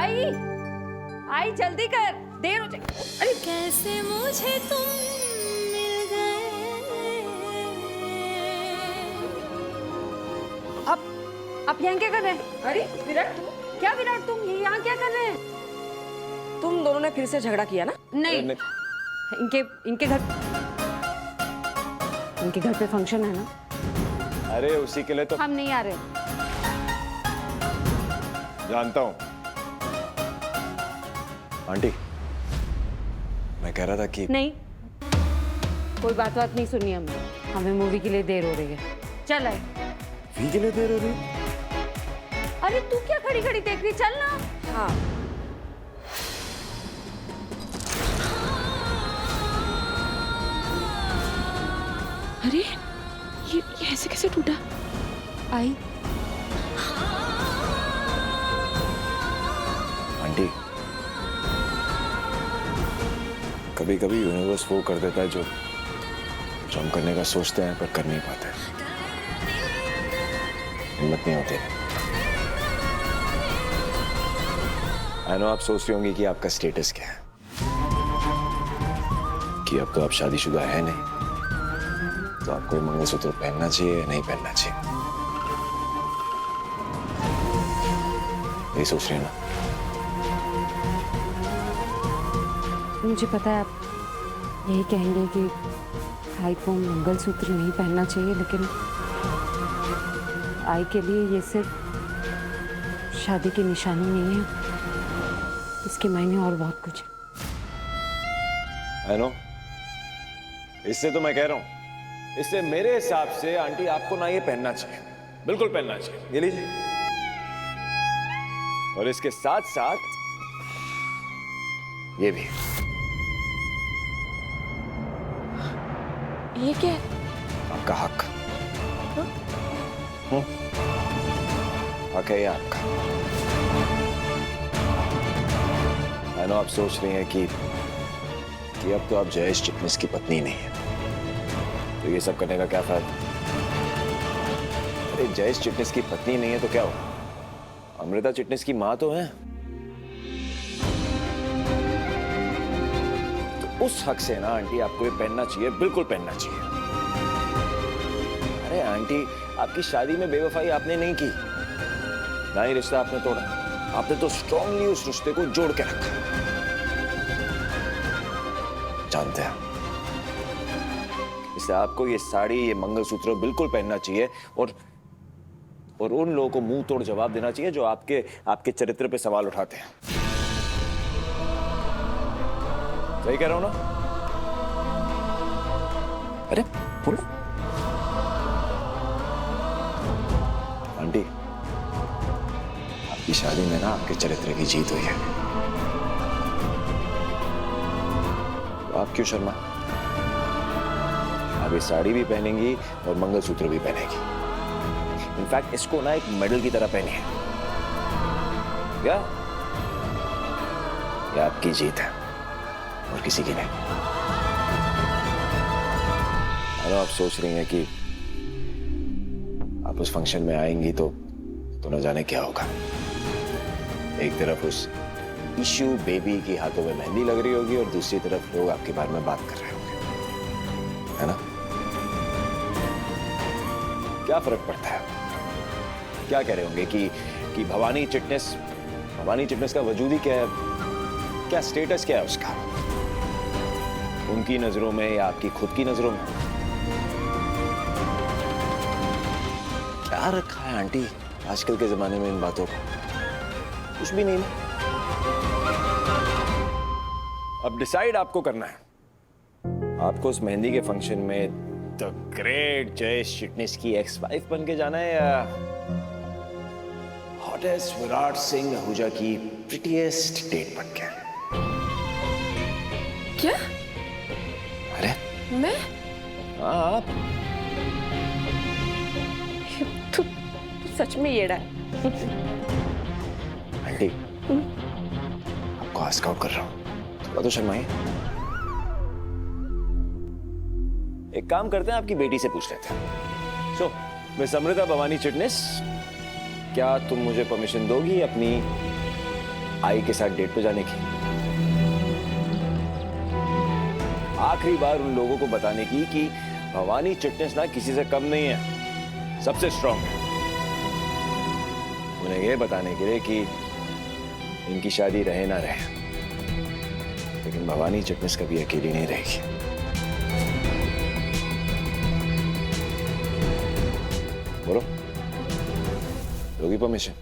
आई आई जल्दी कर, देर हो जाएगी। अरे कैसे मुझे तुम मिल गए। आप यहाँ क्या कर रहे हैं? अरे विराट तुम क्या, विराट तुम यहाँ क्या कर रहे हैं? तुम दोनों ने फिर से झगड़ा किया ना? नहीं, इनके घर पे फंक्शन है ना। अरे उसी के लिए तो हम नहीं आ रहे। जानता हूँ आंटी, मैं कह रहा था कि नहीं, कोई बात नहीं सुनी हमने। हमें मूवी के लिए देर हो रही है। चल आए। वी के लिए देर हो रही है? अरे तू क्या खड़ी खड़ी देख रही, चल ना। हाँ। अरे ये ऐसे कैसे टूटा? आई आंटी, कभी कभी यूनिवर्स वो कर देता है जो हम करने का सोचते हैं पर कर नहीं पाते। हिम्मत नहीं होती। आई नो आप सोच रही होंगी कि आपका स्टेटस क्या है, कि अब तो आप शादीशुदा है नहीं, तो आपको ये मंगलसूत्र पहनना चाहिए या नहीं पहनना चाहिए, यही सोच रही है ना? मुझे पता है आप यही कहेंगे कि आई को मंगलसूत्र नहीं पहनना चाहिए, लेकिन आई के लिए ये सिर्फ शादी की निशानी नहीं है, इसके मायने और बहुत कुछ है। आई नो, इससे तो मैं कह रहा हूं, इससे मेरे हिसाब से आंटी आपको ना ये पहनना चाहिए, बिल्कुल पहनना चाहिए। ये लीजिए, और इसके साथ साथ ये भी। ये क्या है? आपका हक। हक है ये आपका। आई नो आप सोच रही हैं कि अब तो आप जयेश चिटनिस की पत्नी नहीं है, तो ये सब करने का क्या फायदा? अरे जयेश चिटनिस की पत्नी नहीं है तो क्या हुआ, अमृता चिटनिस की मां तो है। तो उस हक से ना आंटी आपको ये पहनना चाहिए, बिल्कुल पहनना चाहिए। अरे आंटी, आपकी शादी में बेवफाई आपने नहीं की, ना ही रिश्ता आपने तोड़ा, आपने तो स्ट्रांगली उस रिश्ते को जोड़ के रखा। जानते हैं, इसलिए आपको ये साड़ी, ये मंगलसूत्र बिल्कुल पहनना चाहिए, और उन लोगों को मुंह तोड़ जवाब देना चाहिए जो आपके चरित्र पे सवाल उठाते हैं। सही कह रहा हूं ना? अरे बोलो आंटी, आपकी शादी में ना आपके चरित्र की जीत हुई है, तो आप क्यों शर्मा? आप ये साड़ी भी पहनेंगी और मंगलसूत्र भी पहनेगी। इनफैक्ट इसको ना एक मेडल की तरह पहनिए। क्या? ये आपकी जीत है और किसी की नहीं। आप सोच रही हैं कि आप उस फंक्शन में आएंगी तो न जाने क्या होगा। एक तरफ उस इशू बेबी की हाथों में मेहंदी लग रही होगी और दूसरी तरफ लोग आपके बारे में बात कर रहे होंगे, है ना? क्या फर्क पड़ता है? क्या कह रहे होंगे कि भवानी चिटनिस का वजूद ही क्या है, क्या स्टेटस क्या है उसका, उनकी नजरों में या आपकी खुद की नजरों में? क्या रखा है आंटी आजकल के जमाने में इन बातों को? कुछ भी नहीं। अब डिसाइड आपको करना है, आपको उस मेहंदी के फंक्शन में द ग्रेट जयेश चिटनिस की एक्स वाइफ बन के जाना है या हॉटेस्ट विराट सिंह आहूजा की प्रिटीएस्ट डेट बन के? क्या? अरे मैं? हाँ आप। तू सच में येड़ा है। आंटी, आपको आस्क आउट कर रहा हूं, थोड़ा तो शर्माइए। एक काम करते हैं, आपकी बेटी से पूछ लेते हैं। सो मिस अमृता भवानी चिटनिस, क्या तुम मुझे परमिशन दोगी अपनी आई के साथ डेट पे जाने की, आखिरी बार उन लोगों को बताने की कि भवानी चिटनेस ना किसी से कम नहीं है, सबसे स्ट्रांग है। उन्हें यह बताने के लिए कि इनकी शादी रहे ना रहे, लेकिन भवानी चिटनेस कभी अकेली नहीं रहेगी। बोलो, दोगी परमिशन?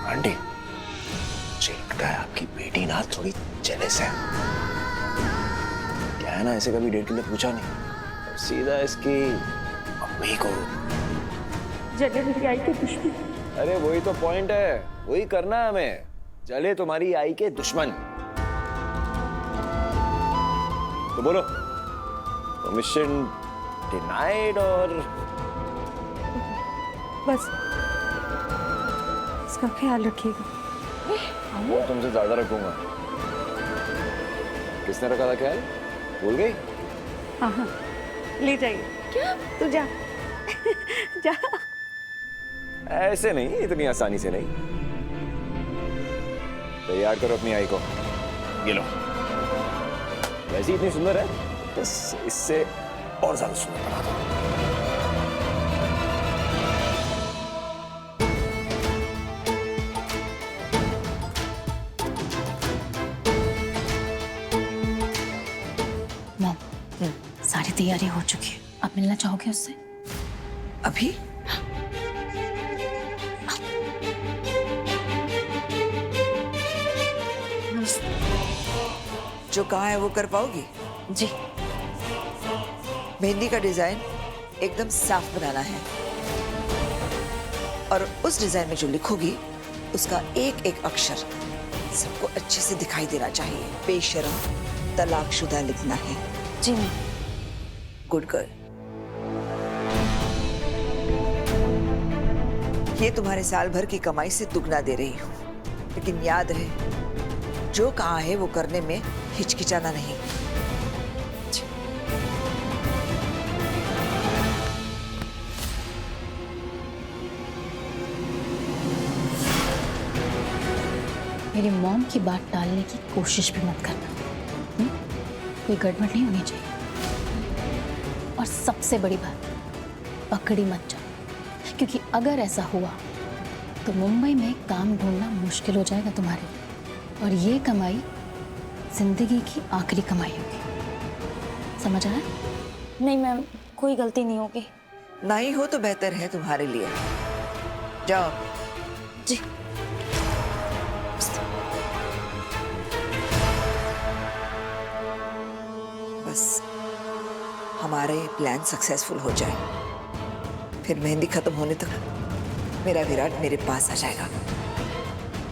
आंटी, मुझे लगता है आपकी बेटी ना थोड़ी जेलस है। क्या है ना, ऐसे कभी डेट के लिए पूछा नहीं और सीधा इसकी मम्मी को। जले मेरी आई के दुश्मन। अरे वही तो पॉइंट है, वही करना है हमें। जले तुम्हारी आई के दुश्मन। तो बोलो, परमिशन डिनाइड और बस इसका ख्याल रखिएगा। वो तुमसे ज्यादा रखूंगा। किसने रखा था ख्याल, भूल गई? हाँ हाँ, ले जाइए। क्या? तू जा जा। ऐसे नहीं, इतनी आसानी से नहीं। तैयार करो अपनी आई को। ये लो। वैसी इतनी सुंदर है, बस इससे और ज्यादा सुंदर बना दो। मॉम, सारी तैयारी हो चुकी है। आप मिलना चाहोगे उससे? अभी? जो कहा है वो कर पाओगी? जी। मेहंदी का डिजाइन एकदम साफ बनाना है और उस डिजाइन में जो लिखोगी उसका एक एक अक्षर सबको अच्छे से दिखाई देना चाहिए। बेशरम तलाकशुदा लिखना है। जी मैम। Good girl. ये तुम्हारे साल भर की कमाई से दुगना दे रही हूँ, लेकिन याद रहे जो कहा है वो करने में हिचकिचाना नहीं। मेरी मॉम की बात टालने की कोशिश भी मत करना। कोई गड़बड़ नहीं होनी चाहिए। और सबसे बड़ी बात, पकड़ी मत जाओ, क्योंकि अगर ऐसा हुआ तो मुंबई में काम ढूंढना मुश्किल हो जाएगा तुम्हारे लिए, और ये कमाई जिंदगी की आखिरी कमाई होगी। समझ आया? नहीं मैम, कोई गलती नहीं होगी। ना ही हो तो बेहतर है तुम्हारे लिए। जाओ। जी। बस हमारे प्लान सक्सेसफुल हो जाए, फिर मेहंदी खत्म होने तक मेरा विराट मेरे पास आ जाएगा।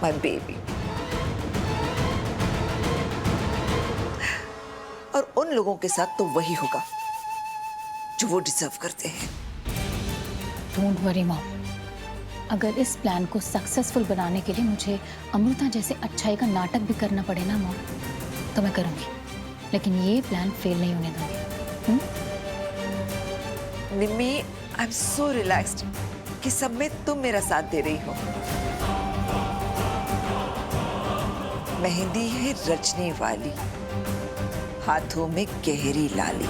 My baby. और उन लोगों के साथ तो वही होगा जो वो डिजर्व करते हैं। डोंट वरी मॉम, अगर इस प्लान को सक्सेसफुल बनाने के लिए मुझे अमृता जैसे अच्छाई का नाटक भी करना पड़े ना मॉम, तो मैं करूंगी, लेकिन ये प्लान फेल नहीं होने दूंगी। निम्मी, आई एम सो रिलैक्स्ड कि सब में तुम मेरा साथ दे रही हो। मेहंदी है रचने वाली, हाथों में गहरी लाली।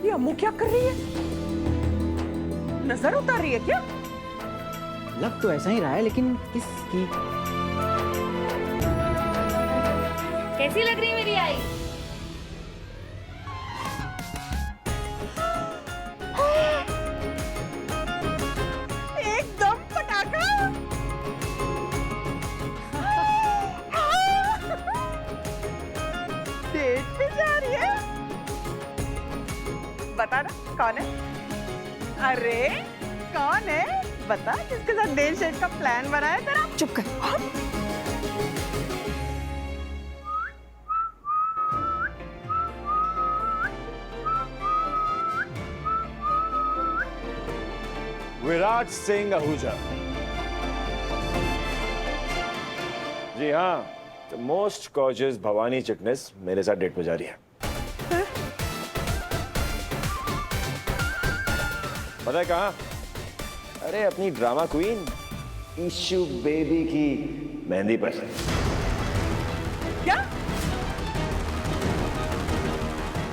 ये अम्मू क्या कर रही है? नजर उतार रही है क्या? लग तो ऐसा ही रहा है, लेकिन किसकी? कैसी लग रही है मेरी आई? एकदम पटाखा। डेट पे जा रही है? बता ना कौन है? अरे कौन है? बता, जिसके साथ डेट शेट का प्लान बनाया तेरा। चुप कर। विराट सिंह आहूजा। जी हाँ, द मोस्ट गॉर्जियस भवानी चिकनेस मेरे साथ डेट पे जा रही है। पता है कहाँ? अरे अपनी ड्रामा क्वीन इशू बेबी की मेहंदी पर। क्या?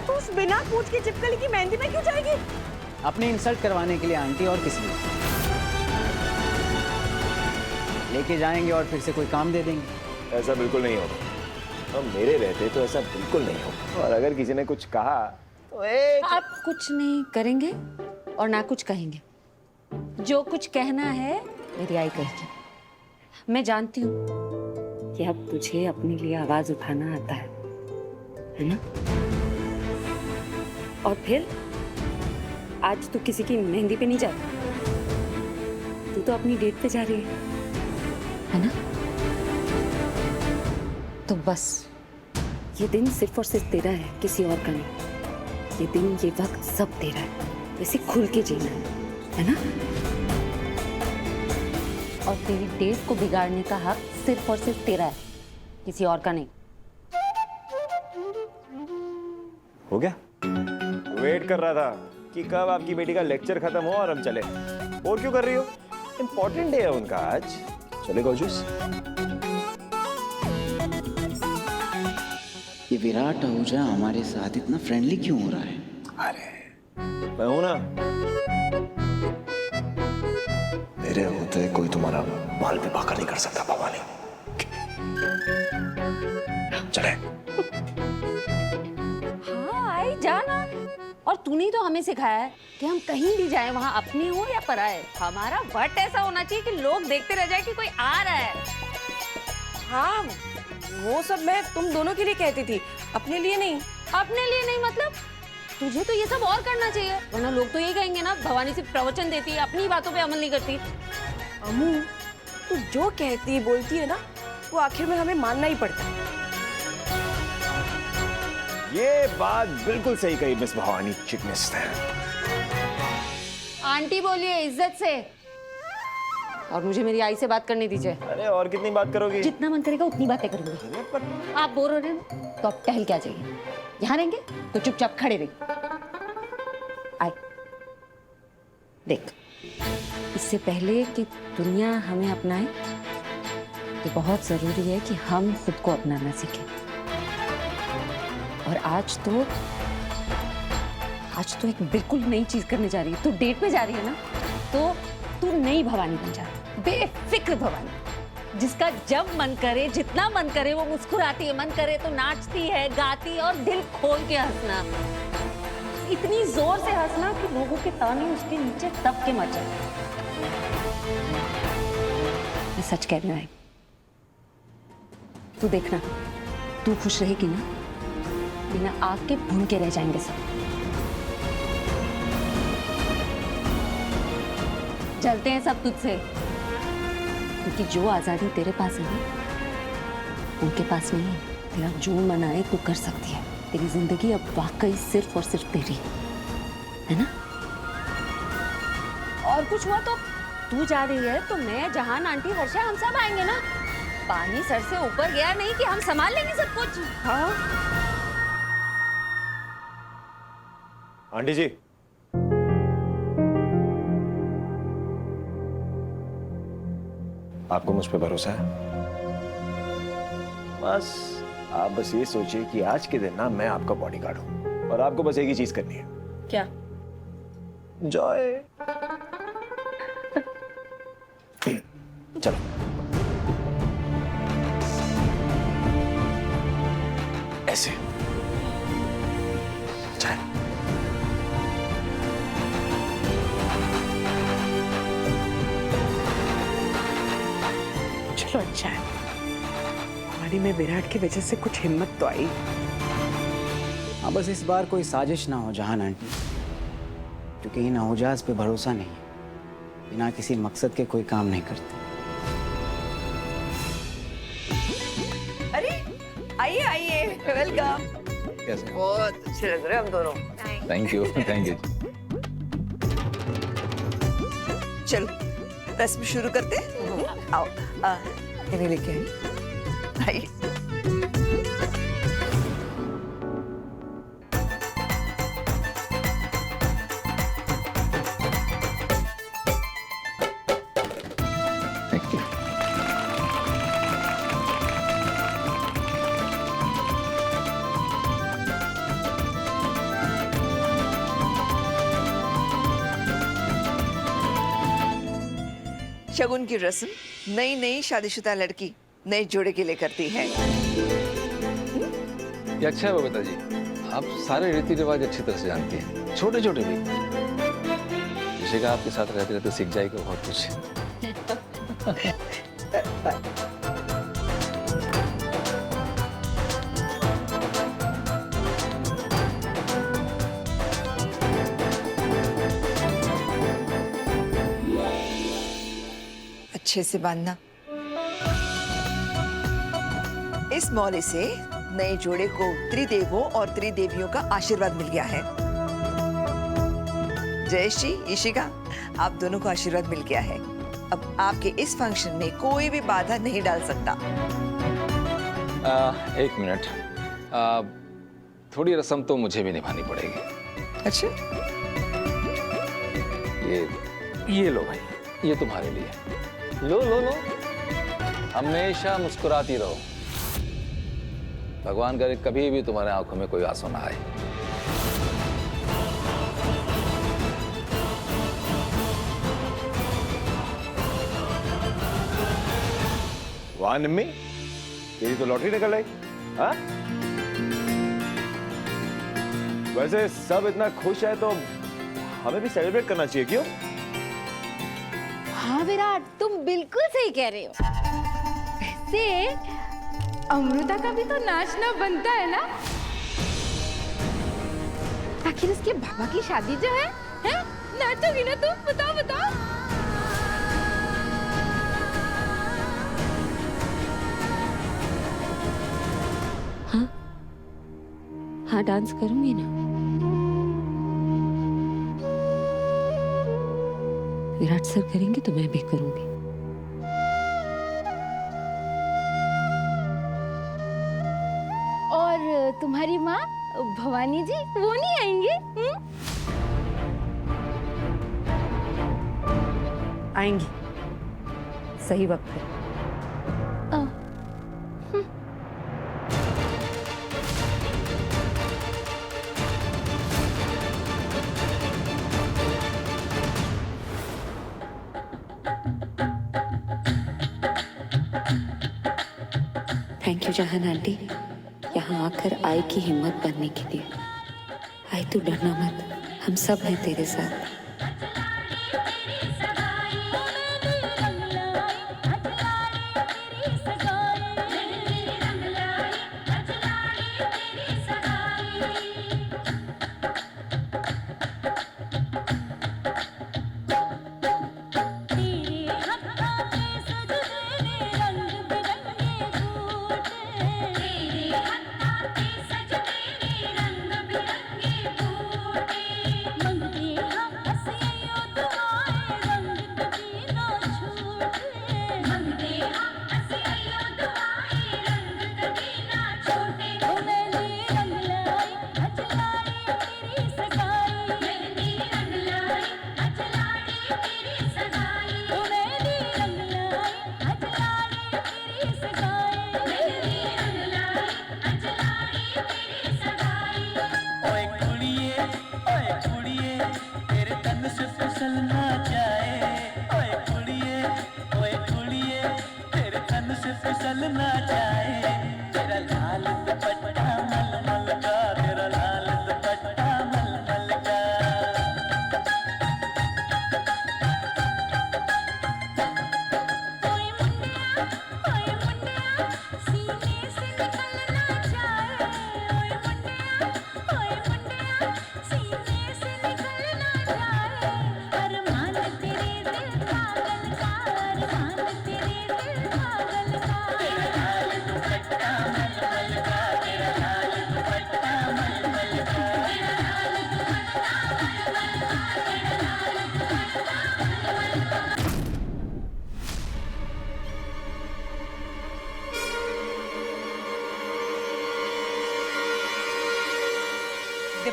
तू उस बिना पूछ के चिपकली की मेहंदी में क्यों जाएगी? अपने इंसल्ट करवाने के लिए आंटी, और किस लिए? लेके जाएंगे और फिर से कोई काम दे देंगे। ऐसा बिल्कुल नहीं होगा, और मेरे रहते तो ऐसा बिल्कुल नहीं होगा। और अगर किसी ने कुछ कहा तो आप कुछ नहीं करेंगे और ना कुछ कहेंगे। जो कुछ कहना है मेरी आई कहेगी। मैं जानती हूँ कि अब तुझे अपने लिए आवाज उठाना आता है ना? और फिर आज तू किसी की मेहंदी पे नहीं जाती, तू तो अपनी डेट पे जा रही है ना? तो बस ये दिन सिर्फ और सिर्फ तेरा है, किसी और का नहीं। ये दिन, ये वक्त सब तेरा है, वैसे खुल के जीना है ना? और तेरी डेट को बिगाड़ने का हक सिर्फ और सिर्फ तेरा है, किसी और का नहीं। हो गया? वेट कर रहा था कि कब आपकी बेटी का लेक्चर खत्म हो और हम चले। और क्यों कर रही हो? इंपॉर्टेंट डे है उनका आज। चले गॉर्जियस। ये विराट आहूजा हमारे साथ इतना फ्रेंडली क्यों हो रहा है? अरे मैं हूं ना, मेरे होते कोई तुम्हारा बाल भी बाकर नहीं कर सकता भवानी। चले। हाँ आई जाना। और तूने तो हमें सिखाया है कि हम कहीं भी जाएं, वहाँ अपने हो या पराए, हमारा वट ऐसा होना चाहिए कि लोग देखते रह जाए कि कोई आ रहा है। हाँ, वो सब मैं तुम दोनों के लिए कहती थी, अपने लिए नहीं। अपने लिए नहीं मतलब? तुझे तो ये सब और करना चाहिए, वरना लोग तो यही कहेंगे ना, भवानी सिर्फ प्रवचन देती है, अपनी बातों पे अमल नहीं करती। अमू, तू जो कहती बोलती है ना, वो आखिर में हमें मानना ही पड़ता है। ये बात बिल्कुल सही कही मिस भवानी चिकनेस ने। आंटी बोलिए इज्जत से, और मुझे मेरी आई से बात करने दीजिए। अरे और कितनी बात करोगी? जितना मन करेगा उतनी बातें करूंगी। आप बोर हो रहे हैं तो आप टहल के आ जाइए। यहाँ रहेंगे तो चुपचाप खड़े रहिए। आए देख, इससे पहले कि दुनिया हमें अपनाए, तो बहुत जरूरी है कि हम खुद को अपनाना सीखें। और आज तो एक बिल्कुल नई चीज करने जा रही है। तू डेट पे जा रही है ना, तो तू नई भवानी बन जा, बेफिक्र भवानी, जिसका जब मन करे, जितना मन करे वो मुस्कुराती है, मन करे तो नाचती है, गाती और दिल खोल के हंसना, इतनी जोर से हंसना कि लोगों के ताने उसके नीचे दब के मर जाए। मैं सच कह रही हूँ, तू देखना, तू खुश रहेगी ना, बिना आग के भून के रह जाएंगे सब। चलते हैं सब तुझसे, क्योंकि जो आजादी तेरे पास है ना, उनके पास नहीं है। तेरा जो मन आए तू कर सकती है। तेरी जिंदगी अब वाकई सिर्फ और सिर्फ तेरी है ना? और कुछ हुआ तो तू जा रही है तो मैं, जहान, आंटी, वर्षा, हम सब आएंगे ना। पानी सर से ऊपर गया नहीं कि हम संभाल लेंगे सब कुछ। हाँ आंटी जी, आपको मुझ पे भरोसा है? बस आप बस ये सोचिए कि आज के दिन ना मैं आपका बॉडीगार्ड हूं, और आपको बस एक ही चीज करनी है। क्या? एंजॉय। चलो। ऐसे चल। चलो अच्छा है, हमारी में विराट की वजह से कुछ हिम्मत तो आई। हाँ, बस इस बार कोई साजिश ना हो जहान आंटी, क्योंकि इन आहूजाज पे भरोसा नहीं है। बिना किसी मकसद के कोई काम नहीं करते। अरे आइए आइए, वेलकम। बहुत अच्छे लग रहे हैं हम दोनों। Thank you thank you. चलो रस्म शुरू करते हैं। आओ, इन्हें लेके आई। आइए। Thank you. शगुन की रस्म नई नई शादीशुदा लड़की नए जोड़े के लिए करती है। ये अच्छा है बबीता जी, आप सारे रीति रिवाज अच्छी तरह से जानती हैं, छोटे छोटे भी। ऋषिका आपके साथ रहते रहते सीख जाएगा बहुत कुछ। अच्छे से बांधना। इस मौले से नए जोड़े को त्रिदेवों और त्रिदेवियों का आशीर्वाद मिल गया है। जयश्री, ईशिका, आप दोनों को आशीर्वाद मिल गया है। अब आपके इस फंक्शन में कोई भी बाधा नहीं डाल सकता। एक मिनट, थोड़ी रस्म तो मुझे भी निभानी पड़ेगी। अच्छा, ये लो भाई, ये तुम्हारे लिए। लो लो लो, हमेशा मुस्कुराती रहो। भगवान करे कभी भी तुम्हारे आंखों में कोई आंसू ना आए। वाह निम्मी, तेरी तो लॉटरी निकल आई। हाँ? वैसे सब इतना खुश है तो हमें भी सेलिब्रेट करना चाहिए, क्यों? हाँ विराट, तुम बिल्कुल सही कह रहे हो। वैसे अमृता का भी तो नाचना बनता है ना। आखिर उसके बाबा की शादी जो है? नाचोगी ना तुम? बताओ बताओ। हाँ हाँ, डांस करूंगी ना। विराट सर करेंगे तो मैं भी करूंगी। और तुम्हारी माँ भवानी जी वो नहीं आएंगे? आएंगी सही वक्त पे। थैंक यू जहान आंटी, यहाँ आकर आई की हिम्मत बनने के लिए। आई तू डरना मत, हम सब हैं तेरे साथ।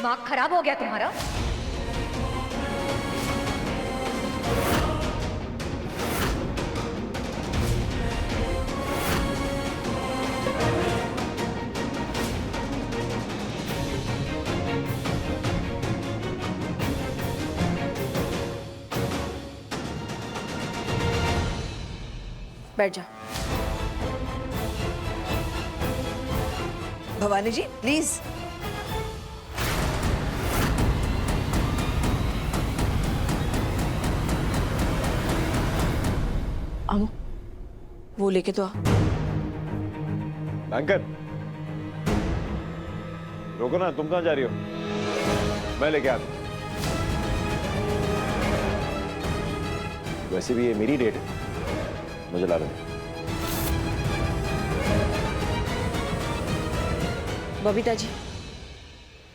दिमाग खराब हो गया तुम्हारा? बैठ जा। भवानी जी प्लीज। अमो, वो लेके तो आ। बैंकर, रोको ना, तुम कहाँ जा रही हो? मैं लेके आता हूं। वैसे भी ये मेरी डेट है, मुझे ला रहा। बबीता जी,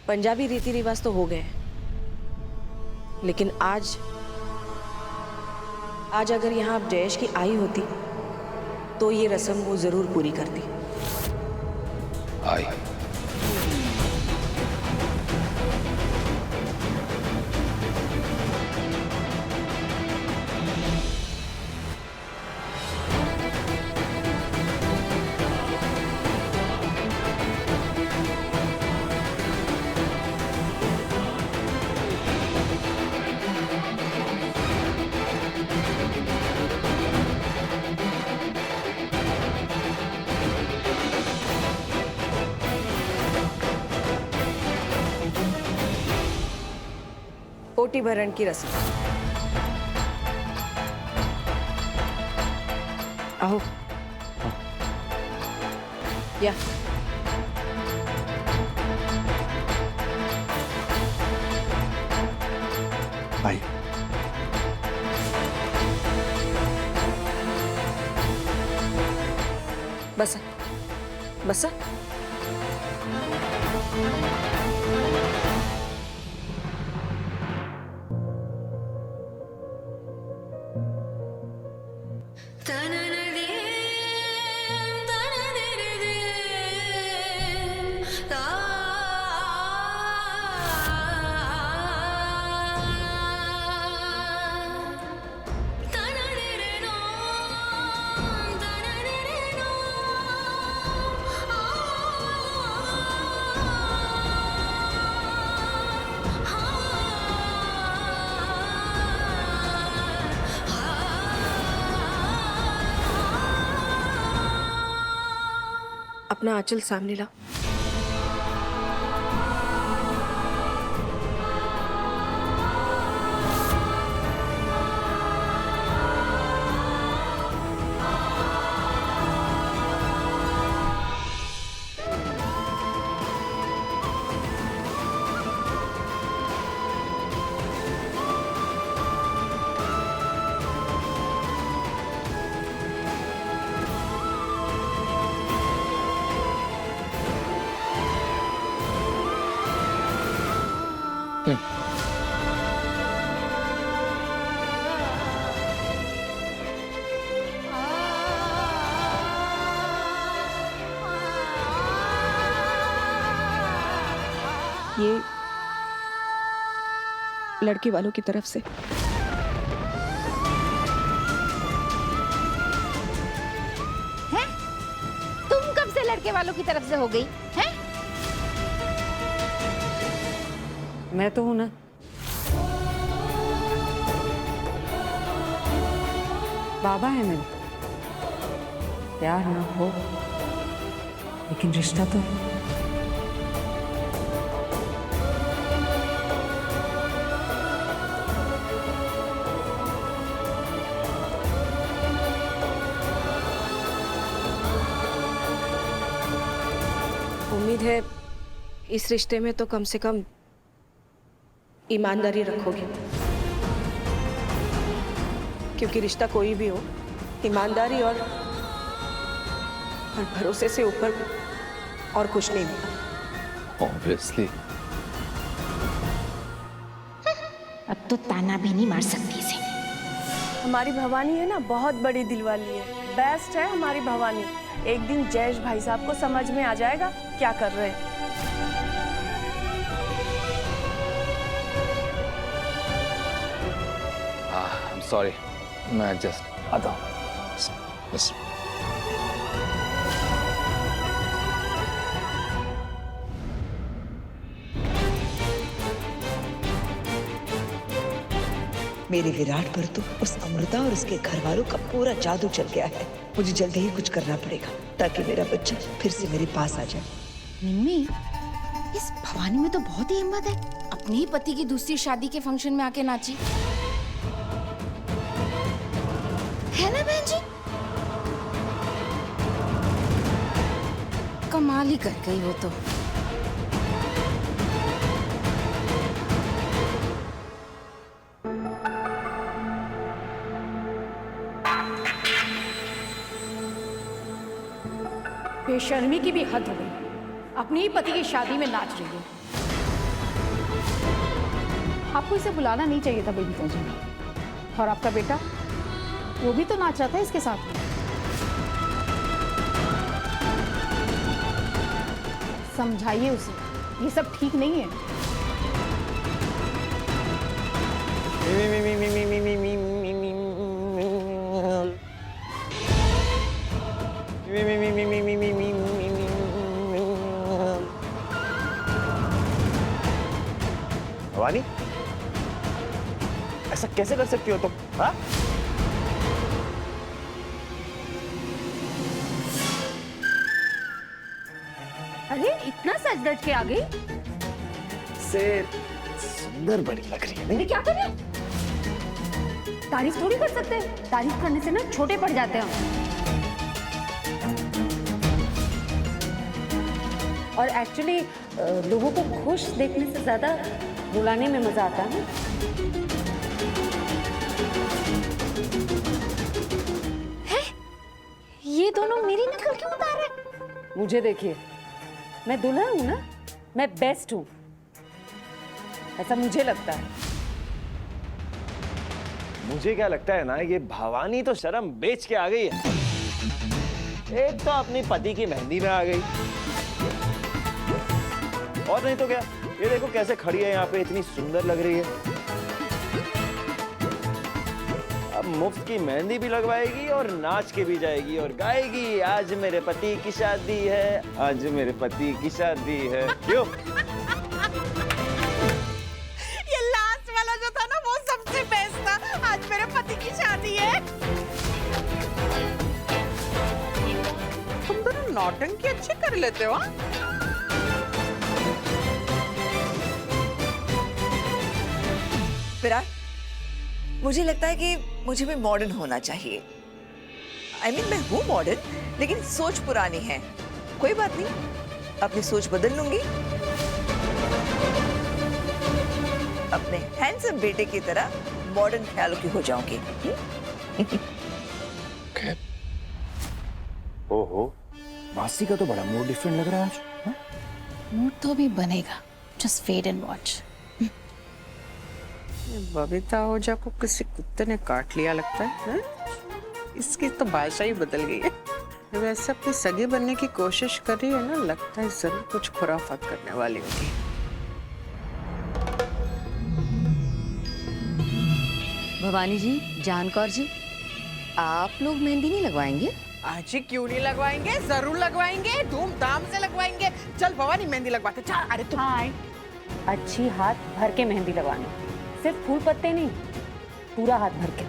पंजाबी रीति रिवाज तो हो गए, लेकिन आज अगर यहाँ जयेश की आई होती तो ये रस्म वो जरूर पूरी करती। आई। कोटी भरण की रस्म। आओ। या भाई बस बस। अपना आंचल सामने ला। ये लड़के वालों की तरफ से। हैं? तुम कब से लड़के वालों की तरफ से हो गई हैं? मैं तो हूं ना। बाबा है मेरे, प्यार ना हो लेकिन रिश्ता तो है। उम्मीद है इस रिश्ते में तो कम से कम ईमानदारी रखोगे, क्योंकि रिश्ता कोई भी हो, ईमानदारी और भरोसे से ऊपर और कुछ नहीं होता। ऑब्वियसली। अब तो ताना भी नहीं मार सकती इसे। हमारी भवानी है ना, बहुत बड़ी दिल वाली है, बेस्ट है हमारी भवानी। एक दिन जयेश भाई साहब को समझ में आ जाएगा क्या कर रहे हैं। सॉरी, मैं एडजस्ट आता हूँ। बस मेरे विराट पर तो उस अमृता और उसके घर वालों का पूरा जादू चल गया है। मुझे जल्दी ही कुछ करना पड़ेगा ताकि मेरा बच्चा फिर से मेरे पास आ जाए। निम्मी, इस भवानी में तो बहुत ही हिम्मत है, अपने ही पति की दूसरी शादी के फंक्शन में आके नाची है ना बहन जी? कमाल ही कर गई वो तो। बेशर्मी की भी हद हो गई, अपने ही पति की शादी में नाच रही है। आपको इसे बुलाना नहीं चाहिए था बबीता जी। और आपका बेटा, वो भी तो नाच रहा था इसके साथ। समझाइए उसे, ये सब ठीक नहीं है। भवानी, ऐसा कैसे कर सकती हो तुम? हाँ? अरे इतना सज धज के आ गई? से सुंदर बड़ी लग रही है। नहीं क्या कर रहे हो? तारीफ थोड़ी कर सकते हैं, तारीफ करने से ना छोटे पड़ जाते हैं हम। और एक्चुअली लोगों को खुश देखने से ज्यादा रुलाने में मजा आता है। ये दोनों मेरी नकल क्यों बता रहे? मुझे देखिए, मैं दुल्हन हूं ना, मैं बेस्ट हूं, ऐसा मुझे लगता है। मुझे क्या लगता है ना, ये भवानी तो शर्म बेच के आ गई है। एक तो अपनी पति की मेहंदी में आ गई, और नहीं तो क्या, ये देखो कैसे खड़ी है यहाँ पे, इतनी सुंदर लग रही है। अब मुफ्त की मेहंदी भी लगवाएगी और नाच के भी जाएगी और गाएगी, आज मेरे पति की शादी है, आज मेरे पति की शादी है। क्यों? ये लास्ट वाला जो था ना, वो सबसे बेस्ट था। आज मेरे पति की शादी है। तुम दोनों नौटंकी अच्छी कर लेते हो। विराट, मुझे लगता है कि मुझे भी मॉडर्न होना चाहिए। मैं हूँ मॉडर्न, लेकिन सोच पुरानी है। कोई बात नहीं, अपनी सोच बदल लूंगी। अपने हैंडसम बेटे की तरह मॉडर्न ख्यालों की हो जाऊंगी। ओहो, मासी का तो बड़ा मूड डिफरेंट लग रहा है आज। मूड तो भी बनेगा, just wait and watch. Babita Ojha को किसी कुत्ते ने काट लिया लगता है? इसकी तो भाषा ही बदल गई है। वैसे अपनी सगी बनने की कोशिश कर रही है ना, लगता है जरूर कुछ खुराफात करने वाली होगी। भवानी जी, जानकौर जी, आप लोग मेहंदी नहीं लगवाएंगे? आज ही क्यों नहीं लगवाएंगे? जरूर लगवाएंगे, धूमधाम से लगवाएंगे। चल भवानी, मेहंदी लगवाते। चल। अरे तुम अच्छी हाथ भर के मेहंदी लगवानी, सिर्फ फूल पत्ते नहीं, पूरा हाथ भर के।